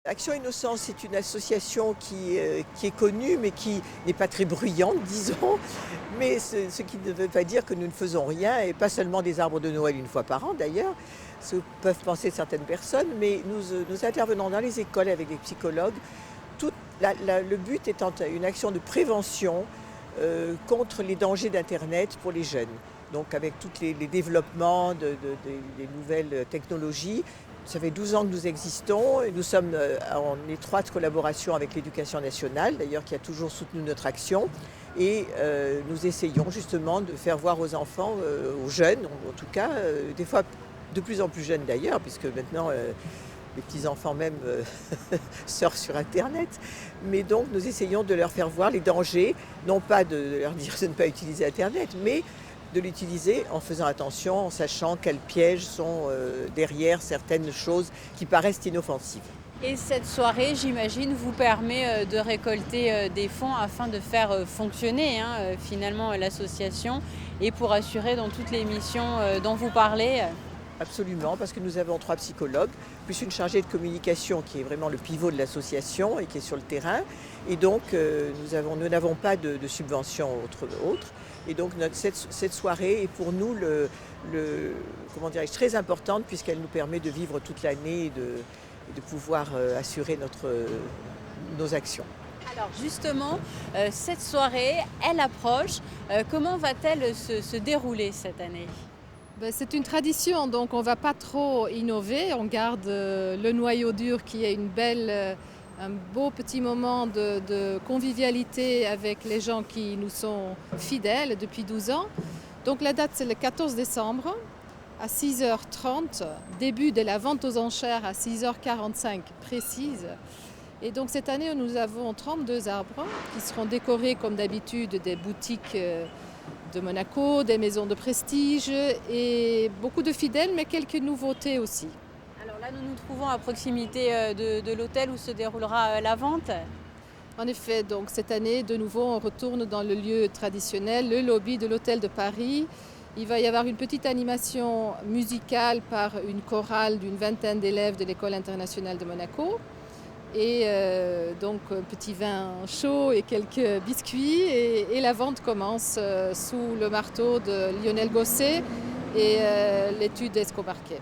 Action Innocence, c'est une association qui est connue, mais qui n'est pas très bruyante, disons. Mais ce qui ne veut pas dire que nous ne faisons rien, et pas seulement des arbres de Noël une fois par an d'ailleurs, ce que peuvent penser certaines personnes, mais nous intervenons dans les écoles avec des psychologues. Le but étant une action de prévention contre les dangers d'Internet pour les jeunes. Donc avec tous les développements des nouvelles technologies. Ça fait 12 ans que nous existons et nous sommes en étroite collaboration avec l'Éducation nationale, d'ailleurs qui a toujours soutenu notre action. Et nous essayons justement de faire voir aux enfants, aux jeunes en tout cas, des fois de plus en plus jeunes d'ailleurs, puisque maintenant les petits-enfants même surfent sur Internet. Mais donc nous essayons de leur faire voir les dangers, non pas de leur dire de ne pas utiliser Internet, mais de l'utiliser en faisant attention, en sachant quels pièges sont derrière certaines choses qui paraissent inoffensives. Et cette soirée, j'imagine, vous permet de récolter des fonds afin de faire fonctionner finalement l'association et pour assurer dans toutes les missions dont vous parlez. Absolument, parce que nous avons 3 psychologues, plus une chargée de communication qui est vraiment le pivot de l'association et qui est sur le terrain. Et donc, nous n'avons pas de subvention autre. Et donc, cette soirée est pour nous comment dirais-je, très importante puisqu'elle nous permet de vivre toute l'année et de pouvoir assurer nos actions. Alors justement, cette soirée, elle approche. Comment va-t-elle se dérouler cette année ? C'est une tradition, donc on ne va pas trop innover. On garde le noyau dur qui est un beau petit moment de convivialité avec les gens qui nous sont fidèles depuis 12 ans. Donc la date, c'est le 14 décembre à 6h30, début de la vente aux enchères à 6h45 précise. Et donc cette année, nous avons 32 arbres qui seront décorés comme d'habitude des boutiques de Monaco, des maisons de prestige et beaucoup de fidèles, mais quelques nouveautés aussi. Alors là, nous nous trouvons à proximité de l'hôtel où se déroulera la vente. En effet, donc cette année, de nouveau, on retourne dans le lieu traditionnel, le lobby de l'hôtel de Paris. Il va y avoir une petite animation musicale par une chorale d'une vingtaine d'élèves de l'École internationale de Monaco. Et donc un petit vin chaud et quelques biscuits et la vente commence sous le marteau de Lionel Gosset et l'étude d'Escobarquet.